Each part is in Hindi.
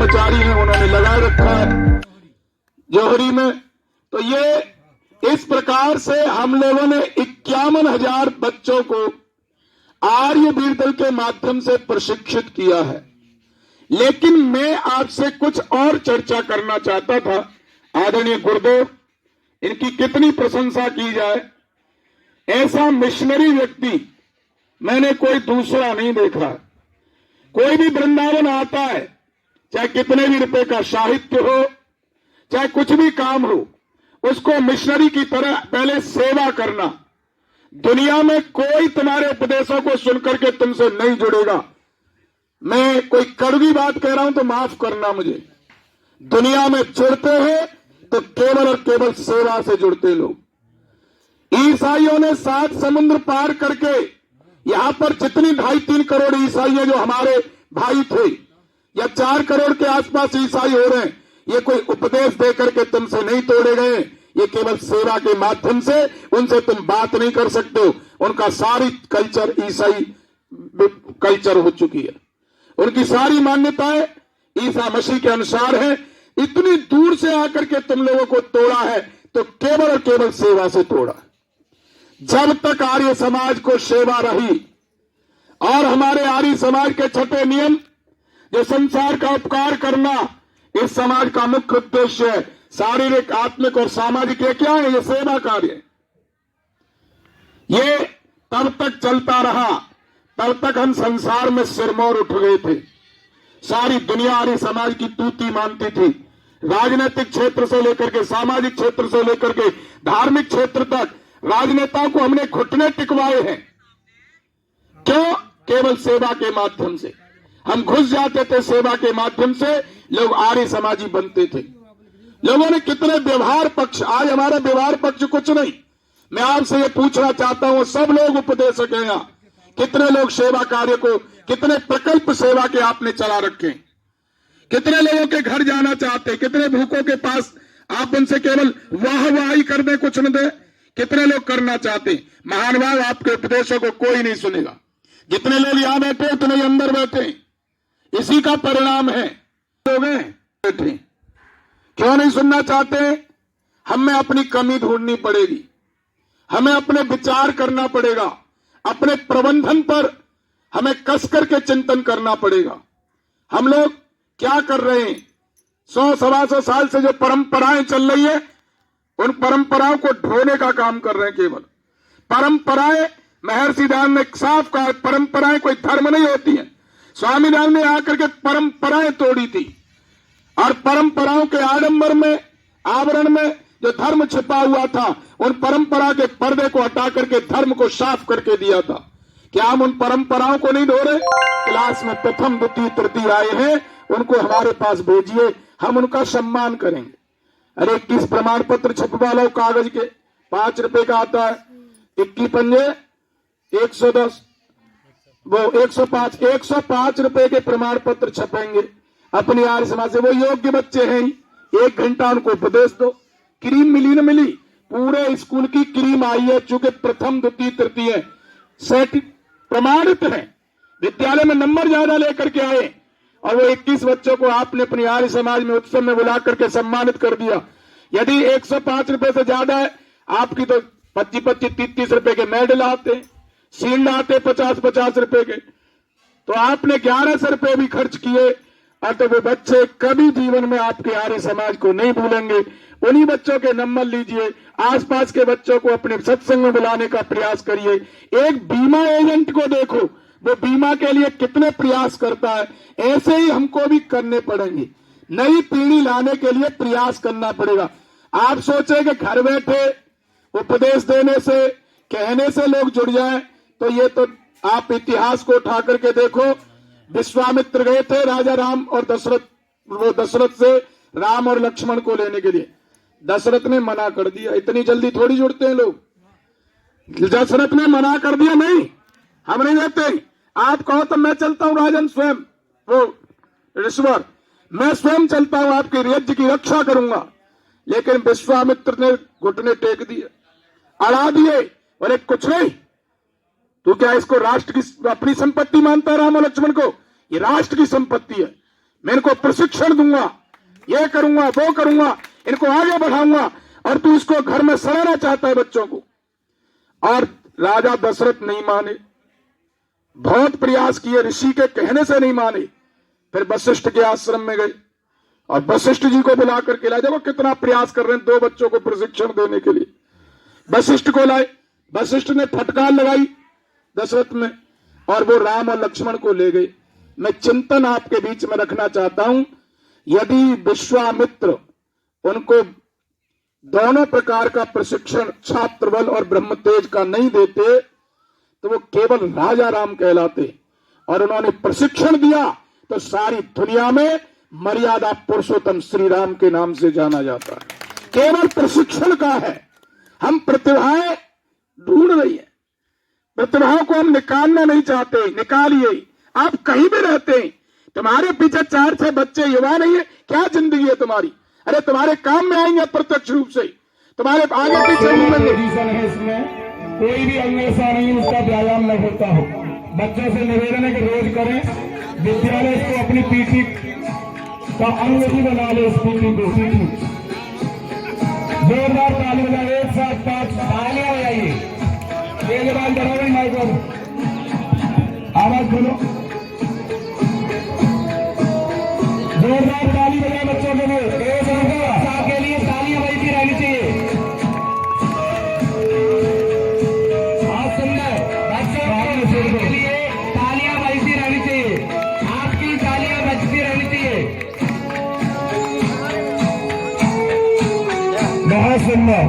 ब्रह्मचारी हैं उन्होंने लगा रखा है जौहरी में। तो ये इस प्रकार से हम लोगों ने 51,000 बच्चों को आर्य वीर दल के माध्यम से प्रशिक्षित किया है। लेकिन मैं आपसे कुछ और चर्चा करना चाहता था। आदरणीय गुरुदेव, इनकी कितनी प्रशंसा की जाए, ऐसा मिशनरी व्यक्ति मैंने कोई दूसरा नहीं देखा। कोई भी वृंदावन आता है, चाहे कितने भी रुपए का साहित्य हो, चाहे कुछ भी काम हो, उसको मिशनरी की तरह पहले सेवा करना। दुनिया में कोई तुम्हारे उपदेशों को सुनकर के तुमसे नहीं जुड़ेगा। मैं कोई कड़वी बात कह रहा हूं तो माफ करना मुझे। दुनिया में जुड़ते हैं तो केवल और केवल सेवा से जुड़ते लोग। ईसाइयों ने 7 समुद्र पार करके यहां पर जितनी 2.5-3 करोड़ ईसाई है जो हमारे भाई थे, या 4 करोड़ के आसपास ईसाई हो रहे हैं, ये कोई उपदेश देकर के तुमसे नहीं तोड़े गए। ये केवल सेवा के माध्यम से, उनसे तुम बात नहीं कर सकते हो। उनका सारी कल्चर ईसाई कल्चर हो चुकी है, उनकी सारी मान्यताएं ईसा मसीह के अनुसार है। इतनी दूर से आकर के तुम लोगों को तोड़ा है तो केवल और केवल सेवा से तोड़ा। जब तक आर्य समाज को सेवा रही, और हमारे आर्य समाज के 6ठे नियम जो संसार का उपकार करना, इस समाज का मुख्य उद्देश्य है। शारीरिक, आत्मिक और सामाजिक, ये क्या है? ये सेवा कार्य। ये तब तक चलता रहा, तब तक हम संसार में सिरमौर उठ गए थे। सारी दुनिया आर्य समाज की तूती मानती थी। राजनीतिक क्षेत्र से लेकर के, सामाजिक क्षेत्र से लेकर के धार्मिक क्षेत्र तक राजनेताओं को हमने घुटने टिकवाए हैं। क्यों? केवल सेवा के माध्यम से हम घुस जाते थे। सेवा के माध्यम से लोग आर्य समाजी बनते थे। लोगों ने कितने व्यवहार पक्ष, आज हमारा व्यवहार पक्ष कुछ नहीं। मैं आपसे ये पूछना चाहता हूं, सब लोग उपदेशक हैं यहाँ, कितने लोग सेवा कार्य को, कितने प्रकल्प सेवा के आपने चला रखे, कितने लोगों के घर जाना चाहते, कितने भूखों के पास आप उनसे केवल वाहवाही कर दे, कुछ न दे, कितने लोग करना चाहते। महान भाव, आपके उपदेशों को कोई नहीं सुनेगा। जितने लोग यहां बैठे उतने ही अंदर बैठे, इसी का परिणाम है। लोग बैठे क्यों नहीं सुनना चाहते? हमें अपनी कमी ढूंढनी पड़ेगी, हमें अपने विचार करना पड़ेगा, अपने प्रबंधन पर हमें कस करके चिंतन करना पड़ेगा। हम लोग क्या कर रहे हैं? 100-125 साल से जो परंपराएं चल रही है, उन परंपराओं को ढोने का काम कर रहे हैं। केवल परंपराएं, महर्षि दयानंद ने साफ कहा, परंपराएं कोई धर्म नहीं होती है। स्वामी दयानंद ने आकर के परंपराएं तोड़ी थी, और परंपराओं के आडंबर में, आवरण में जो धर्म छिपा हुआ था, उन परंपरा के पर्दे को हटा करके धर्म को साफ करके दिया था। क्या हम उन परंपराओं को नहीं धो रहे? क्लास में प्रथम, द्वितीय, तृतीय आए हैं, उनको हमारे पास भेजिए, हम उनका सम्मान करेंगे। अरे 21 प्रमाण पत्र छपवा लो कागज के, 5 रुपए का आता है। 21 पंजे 110, वो 105 रुपए के प्रमाण पत्र छपेंगे अपनी आर्य समाज से। वो योग्य बच्चे हैं, 1 घंटा उनको उपदेश दो। क्रीम मिली न मिली, पूरे स्कूल की क्रीम आई है, चूंकि प्रथम, द्वितीय, तृतीय सेट प्रमाणित है, विद्यालय में नंबर ज्यादा लेकर के आए, और वो 21 बच्चों को आपने अपनी आर्य समाज में उत्सव में बुला करके सम्मानित कर दिया। यदि 105 रुपए से ज्यादा है आपकी, तो 25-30 रुपए के मेडल आते, शील्ड आते 50-50 रुपए के, तो आपने 1100 रुपए भी खर्च किए। और तो वो बच्चे कभी जीवन में आपके आर्य समाज को नहीं भूलेंगे। उन्हीं बच्चों के नंबर लीजिए, आसपास के बच्चों को अपने सत्संग में बुलाने का प्रयास करिए। एक बीमा एजेंट को देखो, वो बीमा के लिए कितने प्रयास करता है। ऐसे ही हमको भी करने पड़ेंगे, नई पीढ़ी लाने के लिए प्रयास करना पड़ेगा। आप सोचे कि घर बैठे उपदेश देने से, कहने से लोग जुड़ जाएं, तो ये तो आप इतिहास को उठा करके देखो। विश्वामित्र गए थे राजा राम और दशरथ, वो दशरथ से राम और लक्ष्मण को लेने के लिए, दशरथ ने मना कर दिया। इतनी जल्दी थोड़ी जुड़ते हैं लोग। दशरथ ने मना कर दिया, नहीं हम नहीं देते। आप कहो तो मैं चलता हूं राजन स्वयं, वो ऋषवर, मैं स्वयं चलता हूं, आपके राज्य की रक्षा करूंगा। लेकिन विश्वामित्र ने घुटने टेक दिए, अड़ा दिए, बोले कुछ नहीं, तू क्या इसको राष्ट्र की अपनी संपत्ति मानता है? राम और लक्ष्मण को ये राष्ट्र की संपत्ति है। मैं इनको प्रशिक्षण दूंगा, ये करूंगा, वो करूंगा, इनको आगे बढ़ाऊंगा, और तू इसको घर में सड़ाना चाहता है बच्चों को। और राजा दशरथ नहीं माने, बहुत प्रयास किए, ऋषि के कहने से नहीं माने। फिर वशिष्ठ के आश्रम में गए और वशिष्ठ जी को बुला करके लाए। देखो कितना प्रयास कर रहे हैं 2 बच्चों को प्रशिक्षण देने के लिए। वशिष्ठ को लाए, वशिष्ठ ने फटकार लगाई दशरथ में, और वो राम और लक्ष्मण को ले गए। मैं चिंतन आपके बीच में रखना चाहता हूं, यदि विश्वामित्र उनको दोनों प्रकार का प्रशिक्षण, छात्र बल और ब्रह्म तेज का नहीं देते, तो वो केवल राजा राम कहलाते। और उन्होंने प्रशिक्षण दिया तो सारी दुनिया में मर्यादा पुरुषोत्तम श्री राम के नाम से जाना जाता है। केवल प्रशिक्षण का है। हम प्रतिभाएं ढूंढ रही है, प्रतिभाओं को हम निकालना नहीं चाहते, निकालिए। आप कहीं भी रहते हैं, तुम्हारे पीछे 4-6 बच्चे युवा नहीं है, क्या जिंदगी है तुम्हारी? अरे तुम्हारे काम में आएंगे प्रत्यक्ष रूप से, तुम्हारे आगे पीछे घूमेंगे। कोई भी अंग ऐसा नहीं उसका व्यायाम न होता हो। बच्चों से निवेदन है कि रोज करें, विद्यालय इसको अपनी पीठी का अंग भी बना ले। इस पीठी को जोरदार ताली बजाए, 1 7 5 तालियां बजाइए। तेज आवाज बढ़ाओ, माइक आवाज बोलो, जोरदार ताली बजाए बच्चों के लिए। के लिए तालियां बजती रहनी चाहिए। आप सुन रहे बच्चों के लिए तालियां बजती रहनी चाहिए। आपकी तालियां बजती रहनी चाहिए। बहुत सुंदर।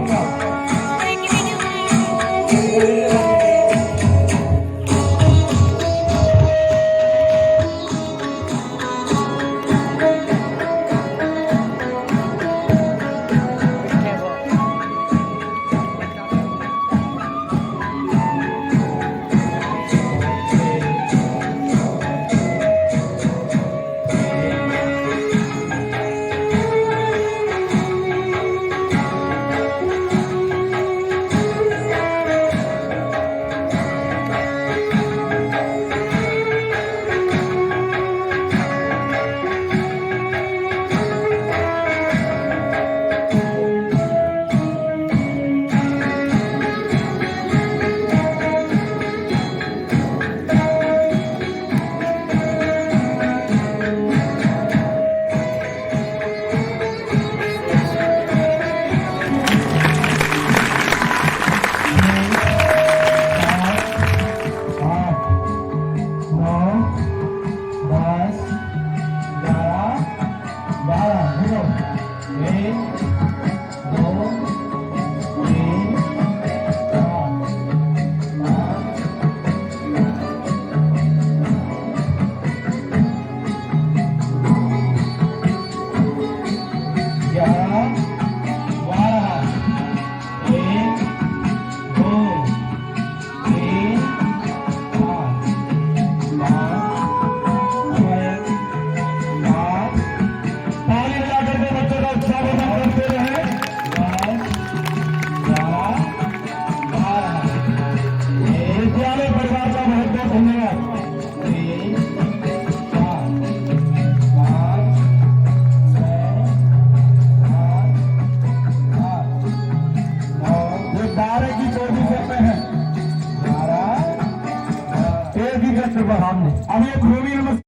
अब ये भूमि नमस्कार।